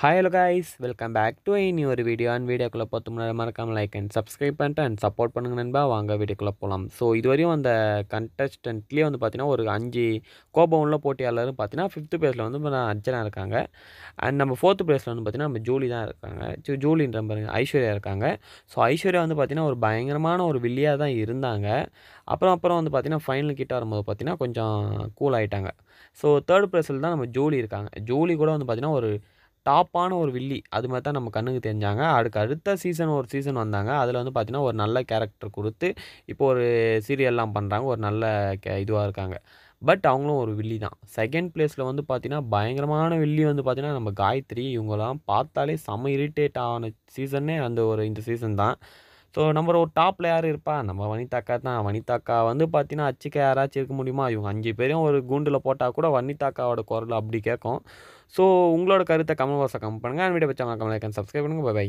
Hi hello guys welcome back to ஒரு video வீடியோக்குள்ளே பார்த்து முன்னாடி மறக்காமல் லைக் அண்ட் சப்ஸ்கிரைப் பண்ணிட்டு அண்ட் சப்போர்ட் பண்ணுங்க நண்பா. வாங்க வீடியோக்குள்ளே போகலாம். ஸோ இதுவரையும் அந்த கண்டஸ்டன்ட்லேயே வந்து பார்த்தீங்கன்னா ஒரு 5 கோபம் உள்ள போட்டியாளரும் பார்த்தீங்கன்னா 5th பிளேஸில் வந்து அர்ச்சனா இருக்காங்க. அண்ட் நம்ம 4th பிளேஸில் வந்து பார்த்தீங்கன்னா நம்ம ஜூலி தான் இருக்காங்க. ஜூலின்ற பாருங்க ஐஸ்வர்யா இருக்காங்க. ஸோ ஐஸ்வர்யா வந்து பார்த்தீங்கன்னா ஒரு பயங்கரமான ஒரு வில்லியாக தான் இருந்தாங்க. அப்புறம் வந்து பார்த்தீங்கன்னா ஃபைனல் கிட்ட வரும்போது பார்த்தீங்கன்னா கொஞ்சம் கூல் ஆகிட்டாங்க. ஸோ 3rd பிளேஸில் தான் நம்ம ஜூலி இருக்காங்க. ஜூலி கூட வந்து பார்த்தீங்கன்னா ஒரு டாப்பான ஒரு வில்லி. அது மாரி தான் நம்ம கண்ணுக்கு தெரிஞ்சாங்க. அதுக்கு அடுத்த ஒரு சீசன் வந்தாங்க. அதில வந்து பார்த்தீங்கன்னா, ஒரு நல்ல கேரக்டர் குடுத்து, இப்போ ஒரு சீரியல்லாம் பண்றாங்க. ஒரு நல்ல இதுவா இருக்காங்க. பட் அவங்களும் ஒரு வில்லி தான். 2nd பிளேஸ்ல வந்து பார்த்தீங்கன்னா, பயங்கரமான வில்லி வந்து பார்த்தீங்கன்னா, நம்ம காயத்ரி. இவங்கலாம் பார்த்தாலே செம்ம இரிட்டேட் ஆன சீசனே இந்த சீசன் தான். ஸோ நம்ம ஒரு டாப்ல யார் இருப்பா? நம்ம வனிதாக்கா தான். வனிதாக்கா வந்து பார்த்தீங்கன்னா, அச்சுக்க யாராச்சும் இருக்க முடியுமா? இவங்க 5 பேரையும் ஒரு கூண்டுல போட்டா கூட வனிதாக்காவோட குரல் அப்படி கேட்கும். ஸோ உங்களோட கருத்த கமெண்ட் பாக்ஸ்ல கமெண்ட் பண்ணுங்க. வீடியோ பிடிச்சா மறக்காம லைக் அண்ட் சப்ஸ்கிரைப் பண்ணுங்க. Bye by.